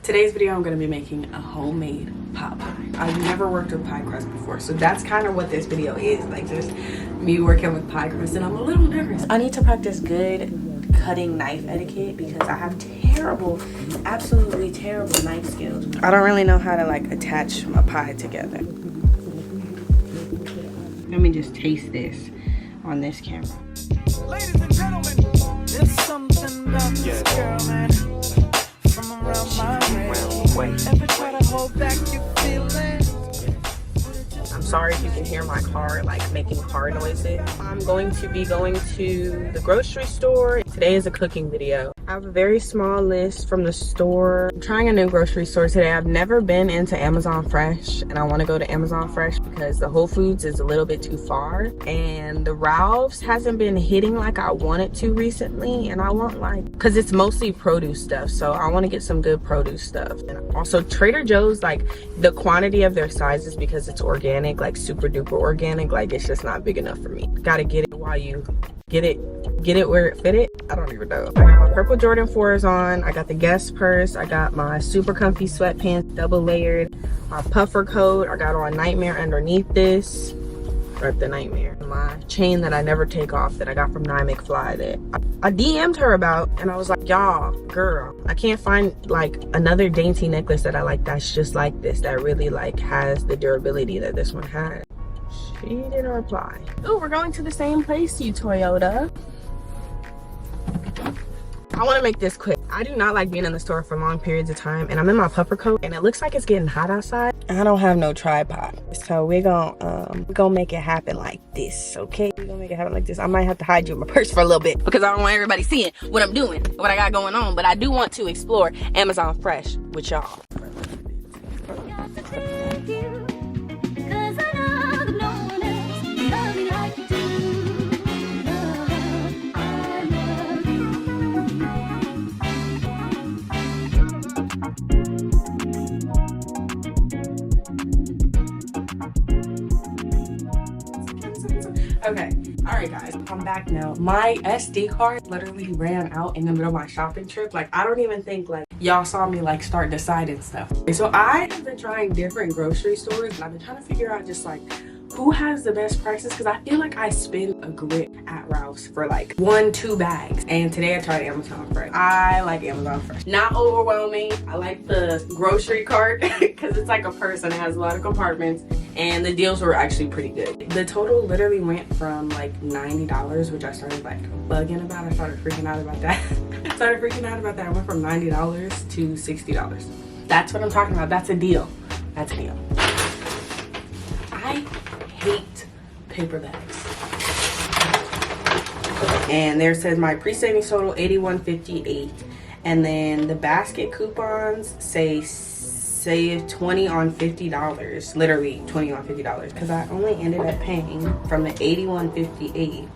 Today's video, I'm going to be making a homemade pot pie. I've never worked with pie crust before, so that's kind of what this video is, like just me working with pie crust, and I'm a little nervous. I need to practice good cutting knife etiquette because I have terrible, absolutely terrible knife skills. I don't really know how to like attach my pie together. Let me just taste this on this camera. Ladies and gentlemen, there's something about this girl, man. From around my way. Ever try to hold back your feelings? I'm sorry if you can hear my car like making car noises. I'm going to be going to the grocery store. Today is a cooking video. I have a very small list from the store. I'm trying a new grocery store today. I've never been into Amazon Fresh, and I want to go to Amazon Fresh because the Whole Foods is a little bit too far, and the Ralph's hasn't been hitting like I wanted to recently, and I want like, because it's mostly produce stuff, so I want to get some good produce stuff. And also Trader Joe's, like the quantity of their sizes, because it's organic, like super duper organic, like it's just not big enough for me. Gotta get it while you get it where it fit it. I don't even know. I got my purple Jordan 4s on. I got the Guess purse. I got my super comfy sweatpants, double layered. My puffer coat. I got on Nightmare underneath this. Rep the Nightmare. My chain that I never take off that I got from Nye McFly that I DM'd her about, and I was like, y'all, girl, I can't find like another dainty necklace that I like that's just like this, that really like has the durability that this one has. She didn't reply. Oh, we're going to the same place, you Toyota. I want to make this quick. I do not like being in the store for long periods of time, and I'm in my puffer coat, and it looks like it's getting hot outside. I don't have no tripod, so we're gonna make it happen like this, okay? We're gonna make it happen like this. I might have to hide you in my purse for a little bit because I don't want everybody seeing what I'm doing, what I got going on, but I do want to explore Amazon Fresh with y'all. Okay, all right guys, I'm back now. My SD card literally ran out in the middle of my shopping trip. Like, I don't even think like y'all saw me like start deciding stuff. So I have been trying different grocery stores, and I've been trying to figure out just like who has the best prices, because I feel like I spend a grip at Ralph's for like 1-2 bags. And today I tried Amazon Fresh. I like Amazon Fresh. Not overwhelming. I like the grocery cart because it's like a purse and it has a lot of compartments, and the deals were actually pretty good. The total literally went from like $90, which I started like bugging about. I started freaking out about that. I went from $90 to $60. That's what I'm talking about. That's a deal. That's a deal. I hate paper bags. And there says my pre-savings total $81.58, and then the basket coupons say save 20 on $50, literally 20 on $50, because I only ended up paying from the $81.58.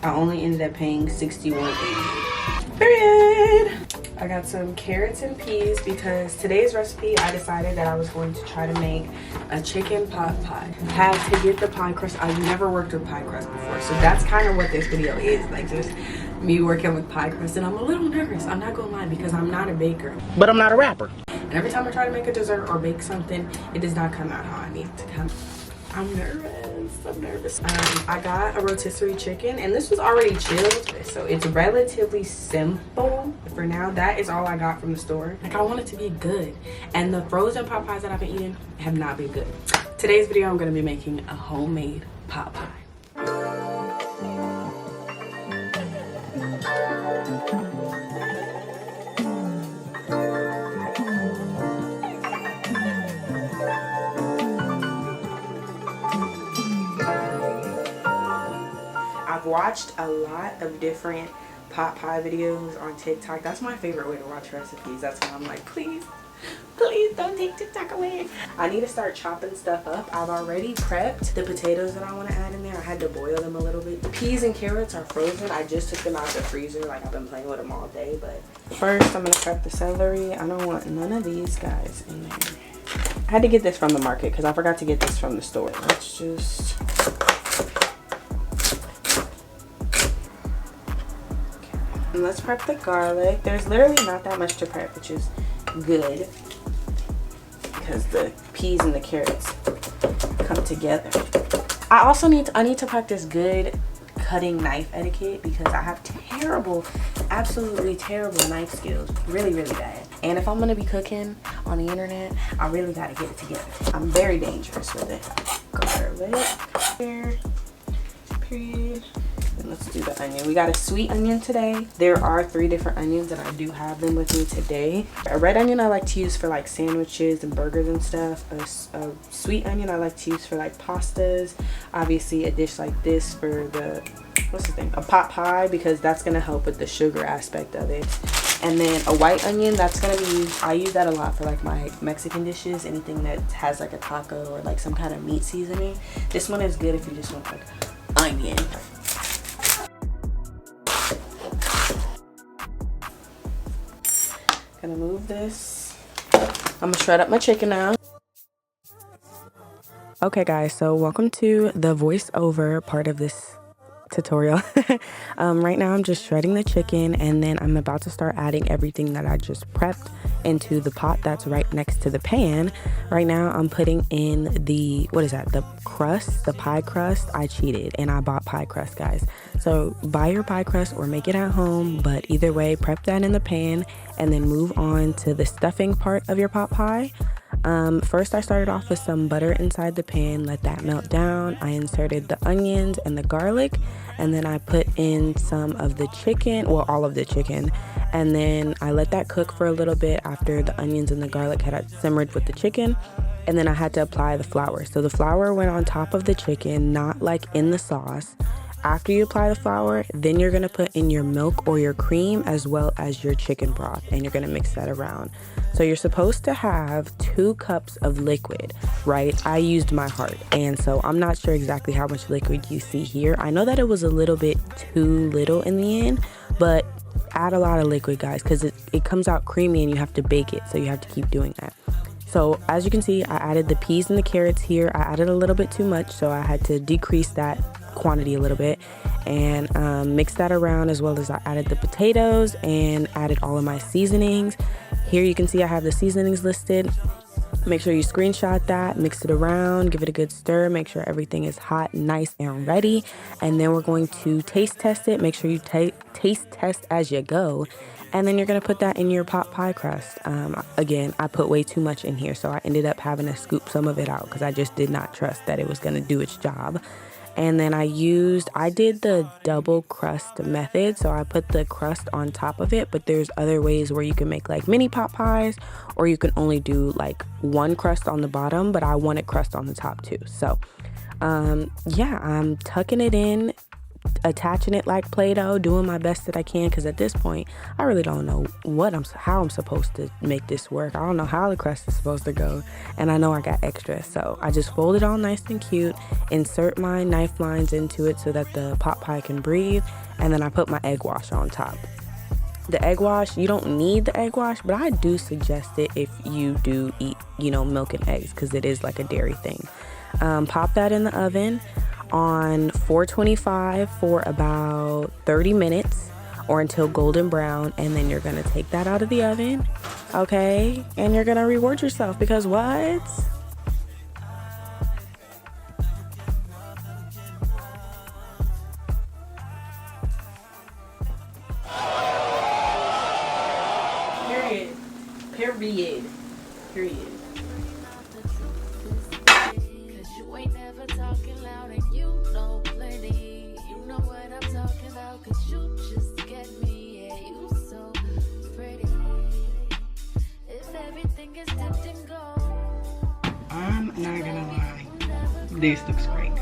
I only ended up paying $61.80. Period. I got some carrots and peas because today's recipe I decided that I was going to try to make a chicken pot pie. Had to get the pie crust. I've never worked with pie crust before, so that's kind of what this video is, like just me working with pie crust. And I'm a little nervous, I'm not gonna lie, because I'm not a baker, but I'm not a rapper, and every time I try to make a dessert or bake something, it does not come out how I need it to come. I'm nervous. I got a rotisserie chicken, and this was already chilled, so it's relatively simple. For now, that is all I got from the store. Like, I want it to be good, and the frozen pot pies that I've been eating have not been good. Today's video, I'm gonna be making a homemade pot pie. I've watched a lot of different pot pie videos on TikTok. That's my favorite way to watch recipes. That's why I'm like, please don't take TikTok away. I need to start chopping stuff up. I've already prepped the potatoes that I want to add in there. I had to boil them a little bit. The peas and carrots are frozen. I just took them out of the freezer. Like, I've been playing with them all day. But first, I'm going to prep the celery. I don't want none of these guys in there. I had to get this from the market because I forgot to get this from the store. Let's just... And let's prep the garlic. There's literally not that much to prep, which is good. because the peas and the carrots come together. I need to practice good cutting knife etiquette because I have terrible, absolutely terrible knife skills. Really, really bad. And if I'm gonna be cooking on the internet, I really gotta get it together. I'm very dangerous with it. Garlic here, period. And let's do the onion. We got a sweet onion today. There are 3 different onions and I do have them with me today. A red onion I like to use for like sandwiches and burgers and stuff. A sweet onion I like to use for like pastas. Obviously a dish like this for the, what's the thing? A pot pie, because that's gonna help with the sugar aspect of it. And then a white onion, that's gonna be, I use that a lot for like my Mexican dishes, anything that has like a taco or like some kind of meat seasoning. This one is good if you just want like onion. Gonna move this. I'm gonna shred up my chicken now. Okay guys, so welcome to the voiceover part of this tutorial. Right now I'm just shredding the chicken and then I'm about to start adding everything that I just prepped into the pot that's right next to the pan. Right now I'm putting in the, what is that, the crust, the pie crust. I cheated and I bought pie crust, guys. So buy your pie crust or make it at home, but either way, prep that in the pan and then move on to the stuffing part of your pot pie. First I started off with some butter inside the pan, let that melt down. I inserted the onions and the garlic, and then I put in some of the chicken, well, all of the chicken, and then I let that cook for a little bit after the onions and the garlic had simmered with the chicken, and then I had to apply the flour. So the flour went on top of the chicken, not like in the sauce. After you apply the flour, then you're gonna put in your milk or your cream as well as your chicken broth, and you're gonna mix that around. So you're supposed to have 2 cups of liquid, right? I used my heart, and so I'm not sure exactly how much liquid you see here. I know that it was a little bit too little in the end, but add a lot of liquid, guys, because it comes out creamy and you have to bake it, so you have to keep doing that. So as you can see, I added the peas and the carrots here. I added a little bit too much, so I had to decrease that quantity a little bit and mix that around, as well as I added the potatoes and added all of my seasonings. Here you can see I have the seasonings listed. Make sure you screenshot that, mix it around, give it a good stir, make sure everything is hot, nice, and ready. And then we're going to taste test it. Make sure you taste test as you go. And then you're gonna put that in your pot pie crust. Again, I put way too much in here, so I ended up having to scoop some of it out because I just did not trust that it was gonna do its job. And then I did the double crust method, so I put the crust on top of it, but there's other ways where you can make like mini pot pies, or you can only do like one crust on the bottom, but I wanted crust on the top too. So yeah, I'm tucking it in, attaching it like Play-Doh, doing my best that I can, because at this point I really don't know how I'm supposed to make this work. I don't know how the crust is supposed to go, and I know I got extra, so I just fold it all nice and cute, insert my knife lines into it so that the pot pie can breathe, and then I put my egg wash on top. The egg wash, you don't need the egg wash, but I do suggest it if you do eat, milk and eggs, because it is like a dairy thing. Pop that in the oven on 425 for about 30 minutes or until golden brown, and then you're gonna take that out of the oven, okay? And you're gonna reward yourself, because what? Period. I'm not gonna lie, this looks great. You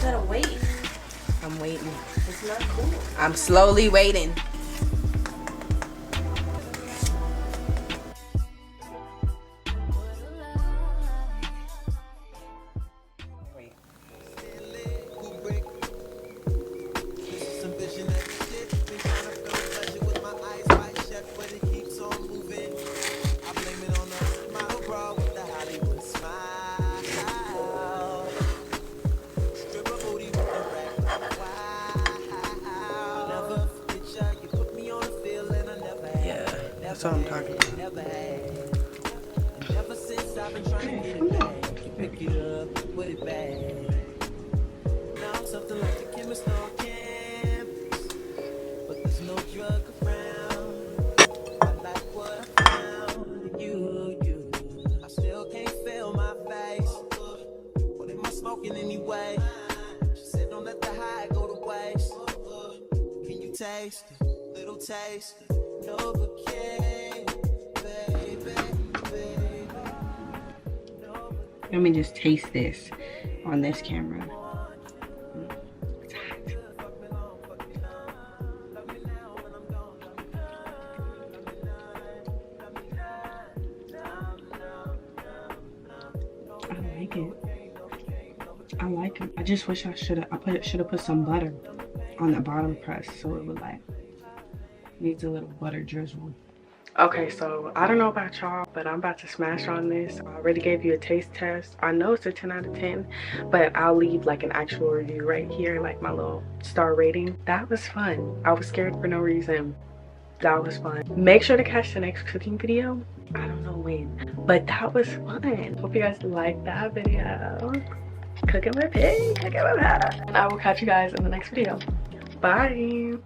gotta wait. I'm waiting. It's not cool. I'm slowly waiting. That's what I'm talking about. Ever since I've been trying to get it back, you pick it up, put it back. Now I'm something like the chemist on campus, but there's no drug around. I like what I found in you. I still can't feel my face. What am I smoking anyway? She said don't let the high go to waste. Can you taste it? Little taste it? Novocaine, baby. Let me just taste this on this camera. It's hot. I like it. I like it. I just wish I should have put some butter on the bottom crust so it would like needs a little butter drizzle. Okay, so I don't know about y'all, but I'm about to smash on this. I already gave you a taste test. I know it's a 10 out of 10, but I'll leave like an actual review right here, like my little star rating. That was fun. I was scared for no reason. That was fun. Make sure to catch the next cooking video. I don't know when, but that was fun. Hope you guys liked that video. Cooking with pig, cooking with her. And I will catch you guys in the next video. Bye.